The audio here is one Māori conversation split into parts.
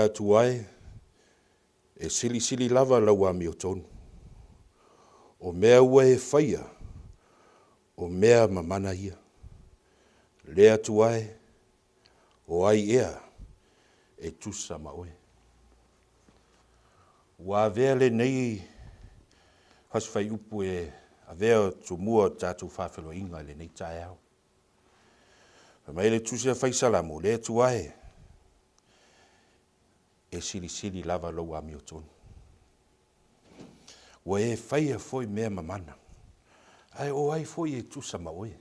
lea tuai, e sili lava lau ami o tonu. O mea ua e whaia, o mea mamana ia. Lea tuai, o ai ea, e tusa maoe. Wa vea le nei, has Faiupu e a vea tu mua tātou whawhelo inga le nei Taeao. Mai le tusia whaisalamu, lea tuai, e sili lava lau ami o tonu. Wa e whaia foi mea mamana. Ai o ai foi e tusa maoe.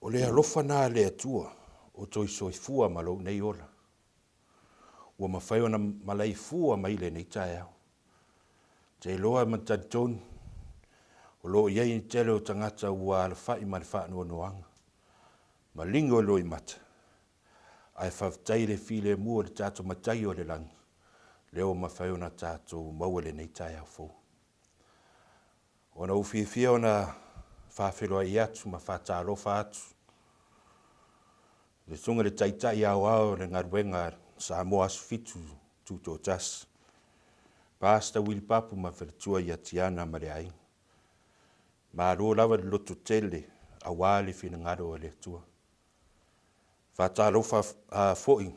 O lea lofa nā lea tua, o toi soifua malo nei ola. Ua mawhai ona malai fua mai le nei Taeao. Te loa matantonu, o lo iei tele o tangata ua ala whai ma le wha anua noanga. Ma lingo loi mata. Ai whaftai le file mua le tato matai o le langi. Leo mawhai ona tato maua le nei Taeao fo. Ona uwhiwhia ona whawhiroa i atu ma whātārofa atu. Le tunga le taitai au le ngaruenga sa moa fitu tuto tas. Pasta wili papu ma wheritua i atiana ma le ai. Ma ro lawa le loto tele a wale fina ngaro o le tua. Whātārofa foi.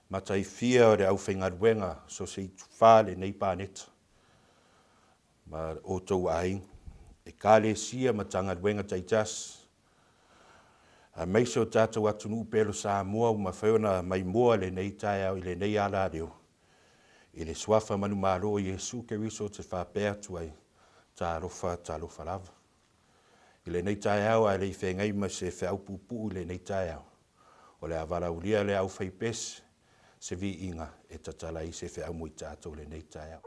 Ma tai fia o le au whengaruenga so se i whale nei pāneta. Ma o tau ai. E kāle sia ma tanga ruenga taitas. A meiso tātou atunu pelo sa mua ma whaiona mai mua le nei Taeao i le nei ala reo. I le swafa manu maro Jesu ke riso te whapea tuai tā rofa lava. I le nei Taeao a le i whengai ma se Faiupu le nei Taeao. O le awala ulia le Aufaipese se vi inga e tatala i se Faiumu i tātou le nei Taeao.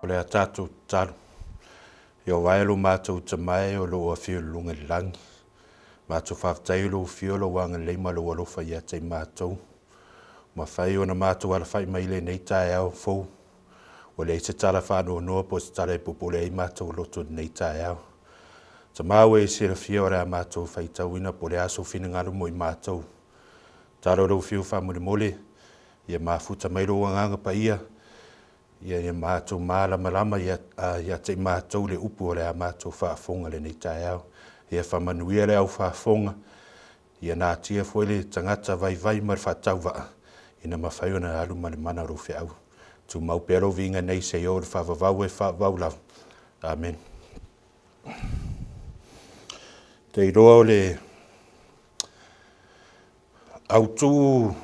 O le a tātou taru. Ia waelo mātou tamai o lo a whio lunga langi. Mātou whaftai lo whio lo wanga leima lo alofa ia te mātou. Ma whai o na mātou ala whai mai le nei Taeao fou. O le se tala whanua noa po se tala e popole ai mātou loto nei Taeao. Ta māua e sira whio rea mātou whai tauina po le aso whina ngaru mo i mātou. Taro rau whio whamure mole. Ia mafuta mai roa nganga pa ia. Ia mātou māla malama ia te mātou le upu o rea mātou whaafonga le nei Taeao. Ia whamanuia le au whaafonga. Ia nā tia fwele tangata vai mar whatau waa. Ina mawhai ona alu male mana ro whiau. Tu mau pero vinga nei se o le whavavau e whavau lau. Amen. Te roa o le au tū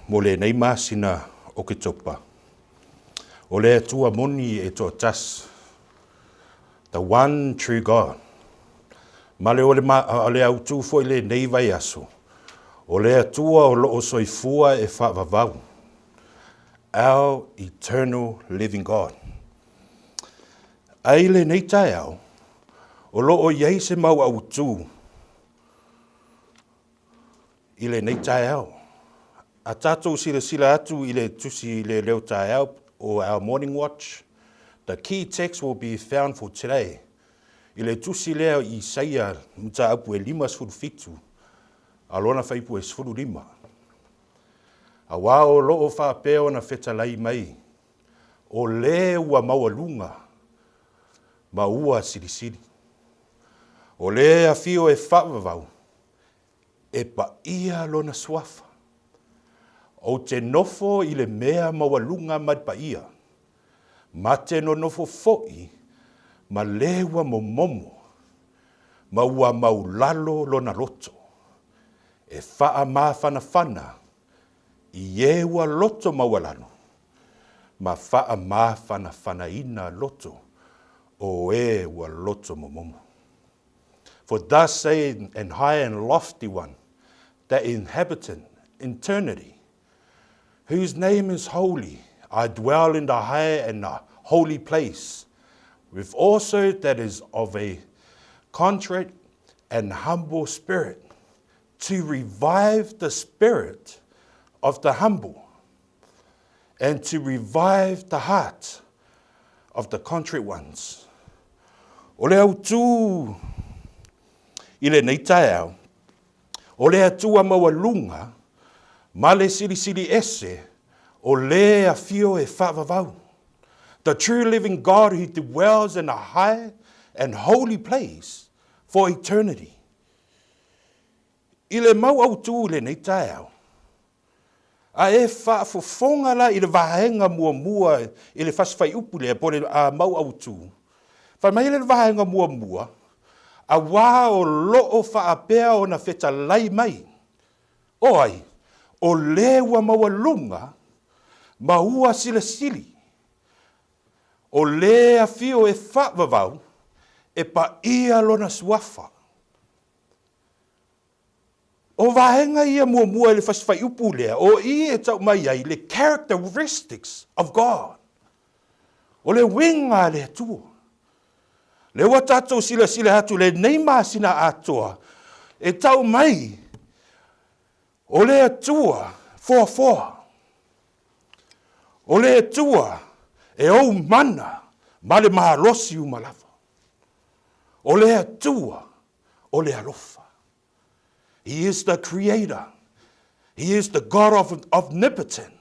mo le nei māsina o ke topa. O le atua moni e tō tas. The one true God. Male o le au tū foi le nei vai aso. O le atua o loo soifua e whavavau. Our eternal living God. Ai le nei Taeao, o loo iei se mau au tū. I le nei Taeao. A tātou sila atu i le tusi le leo Taeao o our morning watch. The key text will be found for today. I le tusi leo i Isaia mta apu e 5:5. Alona Faiupu Su'a 5. A wā o loo whapeo na whetalai mai. O le ua maua lunga. Ma ua sirisiri. O le a fio e whapavau. E pa ia lona swafa. O te nofo i le mea maua lunga mad pa ia. Ma te no nofo foi. Ma le ua momomo. Ma ua maulalo lona loto. E wha ma whana. I e ua loto mawalano. Ma wha ma whana ina loto. O e ua loto momomo. For thus say an high and lofty one, that inhabitant eternity, whose name is holy, I dwell in the high and the holy place, with also that is of a contrite and humble spirit, to revive the spirit of the humble, and to revive the heart of the contrite ones. O le au tū i le nei Taeao, o le atua maua lunga, ma le siri ese, o le a fio e whavavau. The true living God who dwells in a high and holy place for eternity. I le mau au tū le nei Taeao, a e whaafofonga la i le vahenga mua i le Faiupu lea po le mau au tū. Whai mai le vahenga mua, a wā o loo whaapea o na whetalai mai. Oi, o lewa maua lunga, ma ua sili. O lea fio e whaavavau, e pa ia lona suafa. O vahenga ia mua i le Faiupu lea, o i e tau mai ai le characteristics of God. O le winga le atua. Le wa tātou sila hatu le nei māsina atoa, e tau mai, o le atua, foa. O le atua, e au mana, ma le mahalosi umalawa. O le atua, o le alofa. He is the creator. He is the God of omnipotent.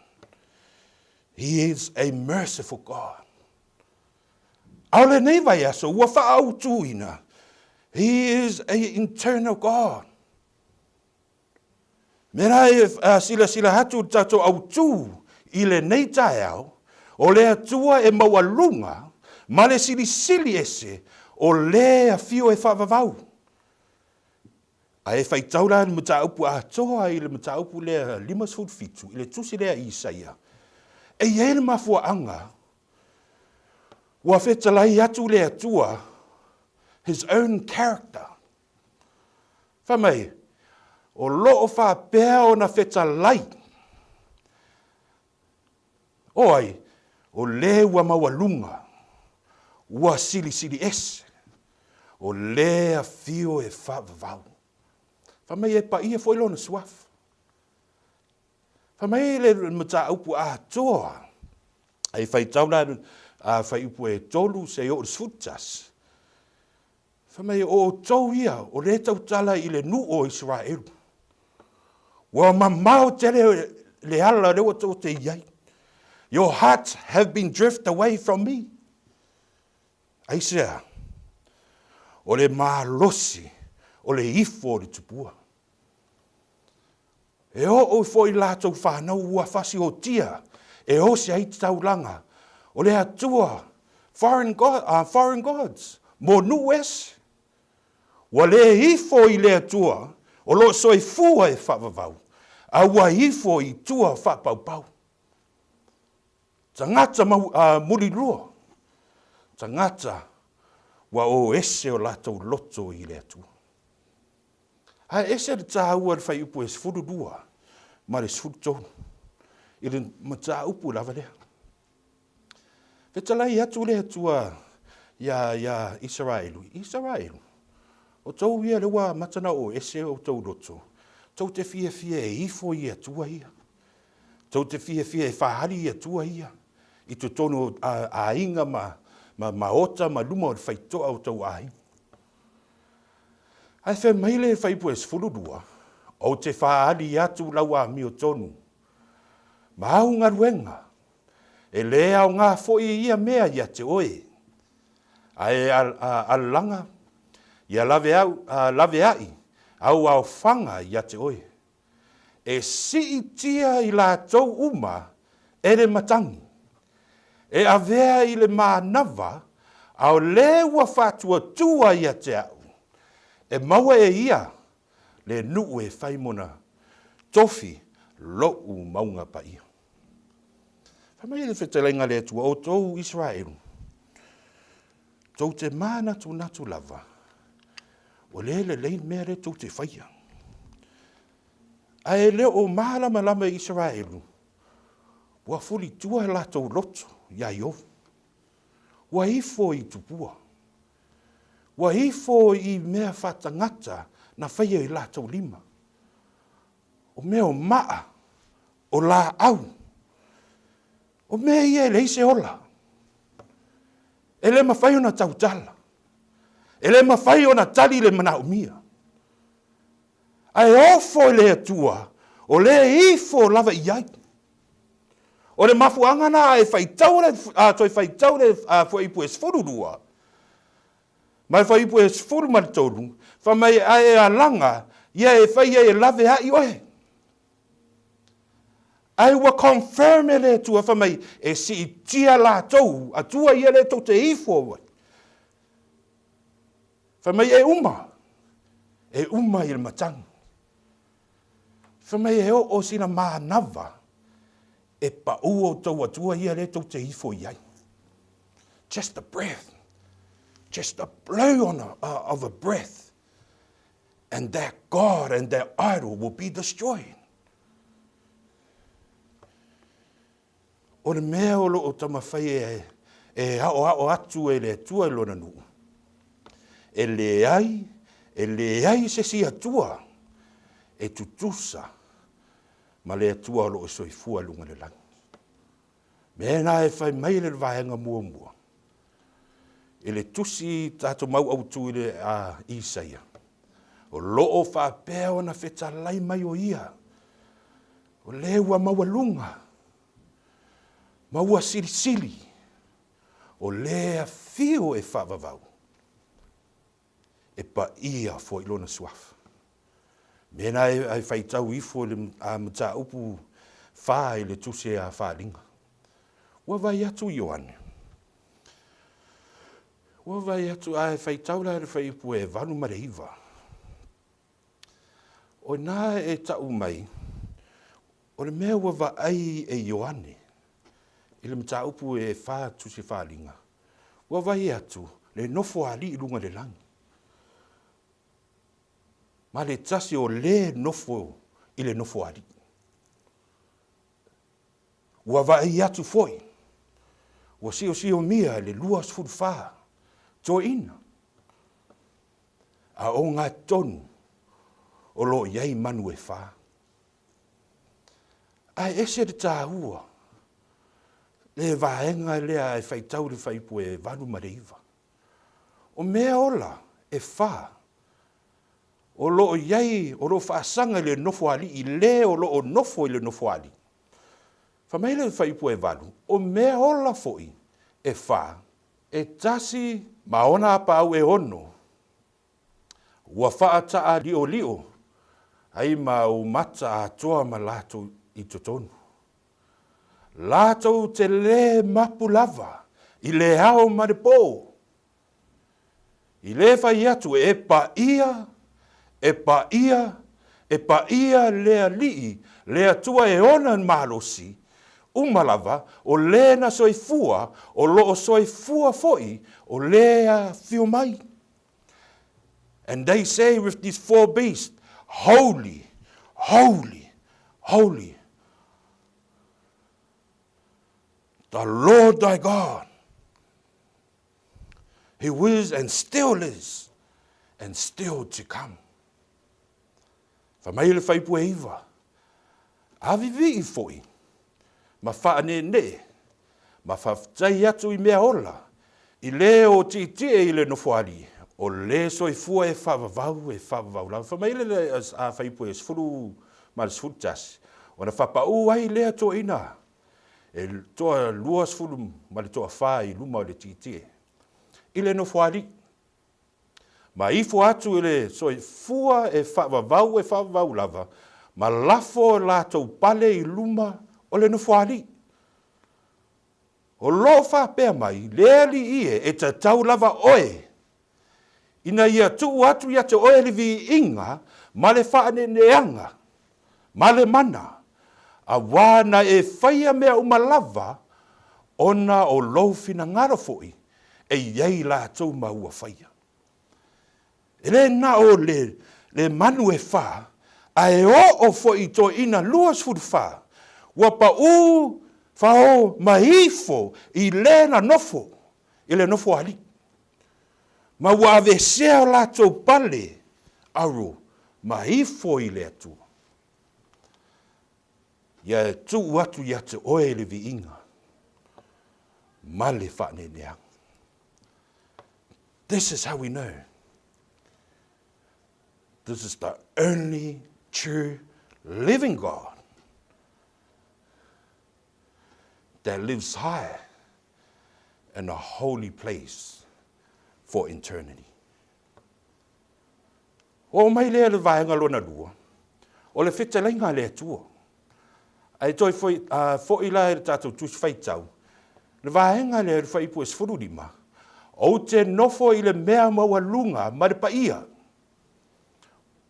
He is a merciful God. Au le nei vai aso, ua whaau tūina. He is an eternal God. Mera e sila hatu tato au tū i le nei Taeao, o le atua e maua lunga, ma le sili ese, o le a fio e whavavau. A e whaitaura ni mataupu a toa i le mataupu lea 5:5, i le tusi lea i Isaia. E iele mafua anga, ua whetalai atu le atua, his own character. Whamai, o loo whapea o na whetalai. Oi, o le ua maua lunga, ua sili ese, o lea fio e whaavavau. Whamai e pa ia foi lona suafa. Whamai le mata upu a toa. Ai whai tauna a Faiupu e tolu se o sutas. Whamai o tau ia o le tau tala i le nu o Israel. Wa mamau tere le ala rewa tau te iai. Your hearts have been drift away from me. Aisea, o le malosi, o le ifo le tupua. E o fo i lātou whanau ua whasi o tia, e o se ai tau langa, o le atua, foreign gods, mo nu es. Wa le ifo i le atua, o lo soi fua e whavavau, a ua ifo i tua whapaupau. Tangata muri lua, tangata wa o ese o lātou loto i le atua. A ese le tāua le Faiupu e sfuru dua, ma le sfuru tonu, i le mata upu lava lea. Vetalai atu le atua ia Israelu. Israelu. O tau ia le wa matana o ese o tau loto. Tau te fia e ifo i atua ia. Tau te fia e whahari i atua ia. I tu tono a inga ma ota ma luma o whaitoa o tau ahi. Ai whai maile Faiupu e sfurudua, o te whaari atu lau a mi o tonu. Ma au ngā ruenga, e lea o ngā foi ia mea ia te oe. Ai a langa, ia lave ai, au whanga ia te oe. E si tia i la tau uma, e le matangi. E avea i le mānawa, au lewa whatua tua ia te au. E maua e ia, le nuu e whaimona, tofi, lou maunga pa ia. Whamai le wheteleanga le atua o tau Israel. Tau te mana tu natu lava, o le lein mea le tau te whaia. A e leo o malama lama Israel, wa fuli tua la tau loto, ia iovu. Wa ifo i tupua. Wa ifo i mea whatangata na whaia i la tau lima. O mea o maa, o la au. O mea ia le ise ola. E le mawhai ona tau tala. E le mawhai ona tali le mana umia. Ai ofo i le atua, o le ifo lava iai. O le mafu angana e whaitaure, toi whaitaure Faiupu e sfururua. Mai Faiupu e sfuru maritoru, whamai e a langa, ia e whaia e lave hai oe. Ai wa confirm e le tua whamai e si tia la tau, a tua ia le tau te ifo. Whamai e uma i le matang. Whamai e o sina mānawa, e pa ua tau atua ia le tau te ifo iai. Just a breath. Just a blow of a breath. And that God and that idol will be destroyed. O le mea o loo tamawhai e hao atu e le tua lona nuu. E le ai se si atua e tutusa ma le atua o loo soifua lunga le lang. Mena e whai mai le vahenga mua. E le tusi tato mau autu i le Isaia. O loo whapea ona whetalai mai o ia. O lewa maua lunga. Maua sili. O lea fio e whavavau. E pa ia fo ilona suafa. Mena e whaitau ifo le mta upu wha i le tusi a whalinga. Ua vai atu Ioane. Ua vai atu a e whaitau la le Faiupu e vanu mareiva. O nā e tau mai, o le mea ua vai e Ioane. I le mta upu e wha tusi whalinga. Ua vai atu le nofo ali i lunga le langi. Ma le tasi o le nofo i le nofo ali. Ua vai atu foi. Ua sio mia le luas fudu wha. to ina. A o ngā tonu, o lo iei manu e whā. Ai ese te tāhua, le vaenga lea e whaitau le whaipu e vanu mareiva. O mea ola e whā. O lo iei, o lo whaasanga le nofo ali, i le o lo nofo i le nofo ali. Whamaile le whaipu e vanu, o mea ola foi e whā. E tasi maona apau e ono. Ua whaataa lio lio, ai mau mata a toa ma lato i totonu. Lato te le mapu lava, i le hao maripo. I le whai atu e pa ia, lea lii, lea tua e ona malosi, umalava, o lena soifua, o loo soifua foi, o lea fiumai. And they say with these four beasts, holy, holy, holy. The Lord thy God, who is and still to come. Whamaile whaipu e iwa. Avivi I foi. Ma whaane ne. Ma whaftai atu I mea ola. I le o titie I le nofoari. O le soifua e whavavau lau. Whamaile le a whaipu e sfuru ma le sfuru tasi. O na whapau ai lea to ina. E toa lua sfuru ma le toa whai luma o le titie. I le nofoari. Ma ifo atu ele soifua e whavavau lava. Ma lafo lātou pale I luma o le nofoari. O lo whapea mai, leali ie e ta tau lava oe. Ina ia tuu atu ia te oe livi inga, ma le whaane neanga, ma le mana. A wana e whaia mea umalava, ona o lofina ngara foi, e iei lātou maua whaia. Ele na o le manu e wha, a e o foi to ina luas fudu wha, wapa whao mahifo I le nofo, I le nofo ali. Ma ua ave sea lato pale, aru, mahifo I le atu. Ia tu atu ia te oe le vi inga, male whaane neang. This is how we know. This is the only true living God that lives high in a holy place for eternity. O mai lea le vaenga lona lua, o le whitalenga lea tua. Ai toi foi la e tātou tusi whaitau. Le vaenga lea le whaipu e sfururima. O te nofo I le mea maua lunga maripaia.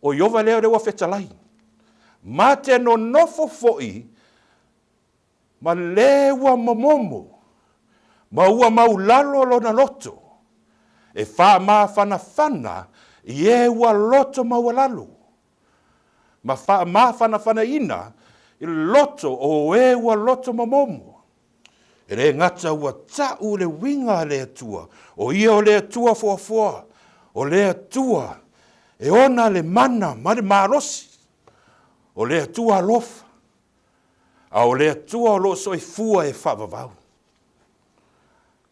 O iova lea rewa whetalai. Ma te no nofo foi, ma lewa mamomo, ma ua maulalo lona loto, e wha maa whana I e ua loto maulalo. Ma wha maa whana ina, I loto o e ua loto mamomo. E re ngata ua tau le winga lea tua, o ia o lea tua foa, o lea tua, e ona le mana, ma le marosi, o lea tua lofa. A o lea tua o lo soifua e whavavau.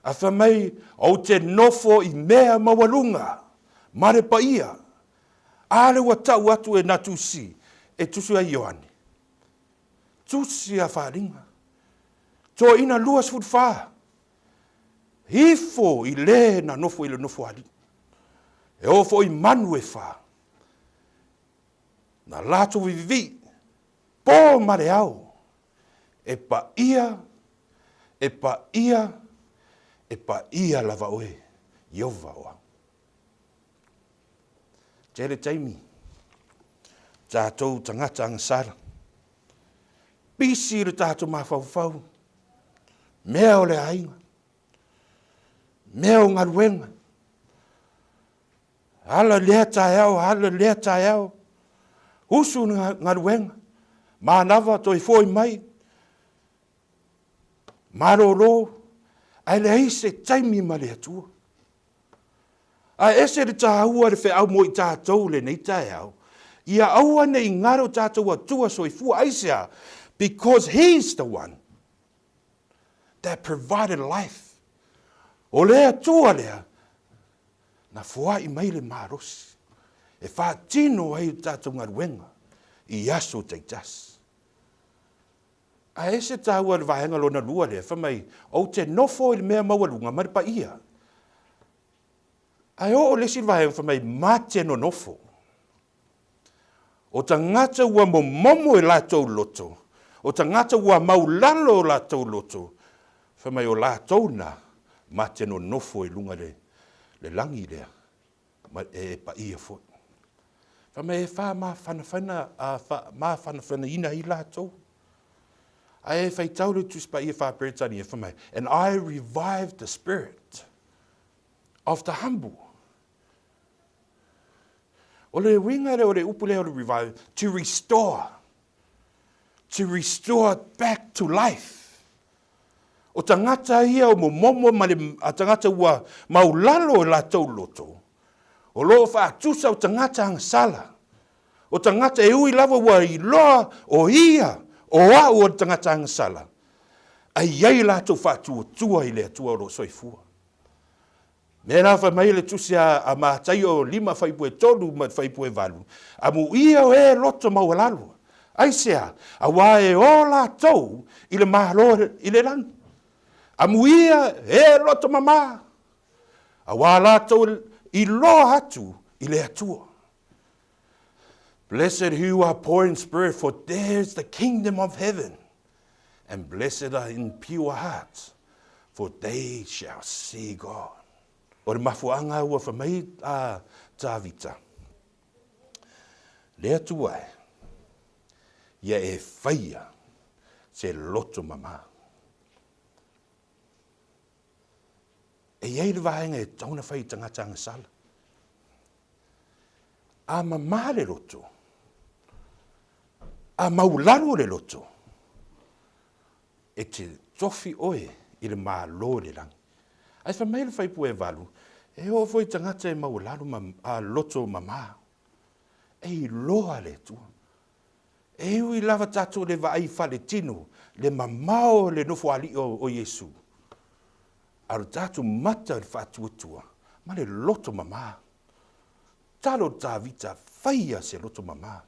A whamai o te nofo I mea mawalunga, mare paia. Ale wa tau atu e natusi, e tusu a Ioane. Tusi a wharinga. Toa ina luas fut wha. Hifo I le na nofo I le nofo ali. E ofo I manu e wha. Na lato vivi, po mare au. E pa ia lava oe, Iova oa. Tere taimi, tātou tangata angasara. Pisi le tātou mawhauwhau, mea o le ainga, mea o ngaruenga. Hala lea Taeao, usu ngaruenga, mānawa toi foi mai, maroro, ai le aise taimi ma le atua. A ese le tāhua le whea au mo I tātou le nei Taeao. Ia aua nei ngaro tātou atua soifua aisea. Because he's the one that provided life. O lea tua lea. Na fua I mai le marosi. E wha tino ai tātou ngaruenga. I aso te tas. A ese tāhua le vahenga lona lua lea. Whamai o te nofo I le mea mawalunga maripa ia. Ai o lesi vahenga whamai mate no nofo. O tangata ua momo I lātou loto. O tangata ua maulalo o lātou loto. Whamai o lātou na mate no nofo I lunga le langi lea. E pa ia fo. Whamai e wha maa whanawhana ina I lātou. Ai e whai taure tus pa ia wha peretani e whamai. And I revived the spirit of the humble. O le winga o le upu leo le revive. To restore. To restore back to life. O tangata ia o momo male a tangata ua maulalo la tau loto. O loo wha tusa o tangata ang sala. O tangata e ui lava ua I loa o ia o a o tangata ang sala. Ai iei la tau wha tua I le atua o lo soifua. Mena fa mai le tusi a mātai o 5 Faiupu e 3 ma Faiupu e 4. A mu ia o e loto maualalu. Ai sea, a wā e o la tau I le mahalo I le lang. A mu ia e loto mama. A wā la tau I loa atu I le atua. Blessed who are poor in spirit, for theirs the kingdom of heaven. And blessed are in pure hearts, for they shall see God. O le mafuanga ua whamai a tāvita. Lea tuai, ia e whaia se loto mama. E iei le vahenga e tauna whai tangata anga sala. A mama le loto. A maularo le loto. E te tofi oe I le malo le lang. Ai whamai le Faiupu e 4. E o foi tangata e maularo a loto mama. E loa le tua. E ui lava tato le vaai whale tino. Le mamao le nofo ali o Yesu. Aru tato mata le whatuatua. Ma le loto mama. Talo tāvita whaia se loto mama.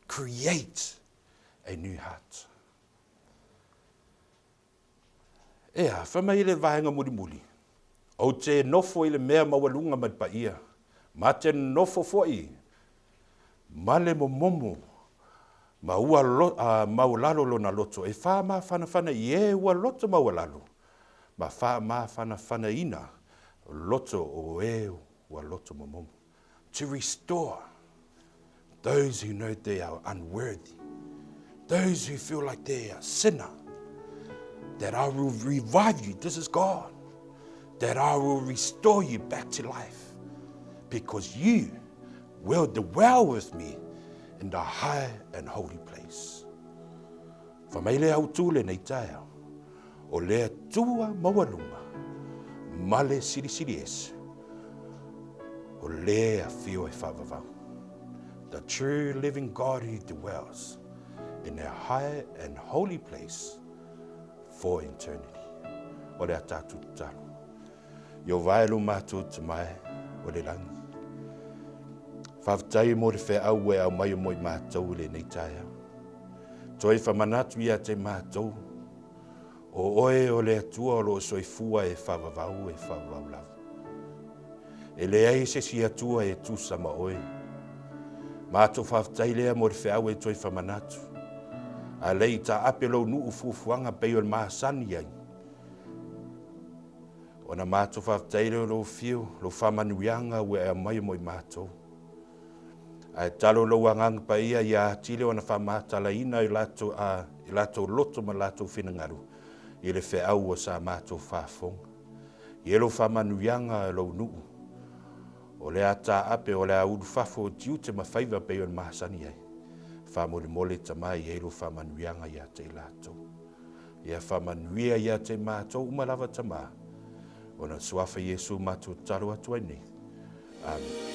Create a new heart. Ea, whamai le vahenga muri. O te nofo I le mea mawalunga madpa ia. Ma te nofo foi. Ma le momo. Ma ua maulalo lo na loto. E wha ma whanawhana I e ua loto maulalo. Ma wha ma whanawhana ina. Loto o e ua loto momo. To restore those who know they are unworthy. Those who feel like they are sinner. That I will revive you. This is God. That I will restore you back to life. Because you will dwell with me in the high and holy place. Whamai le au tūle nei Taeao. O lea tua mawalunga. Male siri esu. O lea fio e whavavau. The true living God who dwells in a high and holy place for eternity. O lea tātu taru. Yo vailu mātou te mai o le langi. Whawtai mo le whea au e au mai o moi mātou le nei Taeao. Toi whamanatu ia te mātou. O oe o le atua o lo soifua e whawavau lau. E le ei se si atua e tusa ma oe. Mātou whawtai lea mo le whea au e toi whamanatu. A lei ta ape lo nuu fufuanga pei o le mahasani ai. O na mātou whawtaire lo fio, lo whamanuianga ue e mai mo I mātou. Ai talo lo wanganga pa ia tile o na whamatala ina I lato loto ma lato whinangaru. I le wheau o sa mātou whafonga. I lo whamanuianga lo nuu. O le ata ape o le audu whafo o tiu te mawhaiva pe o mahasani ai. Whamole mole tamai e lo whamanuianga ia te lato. Ia whamanuia ia te mātou umalava tamai. O na suafa Yesu mātou taro atu ai nei. Amen.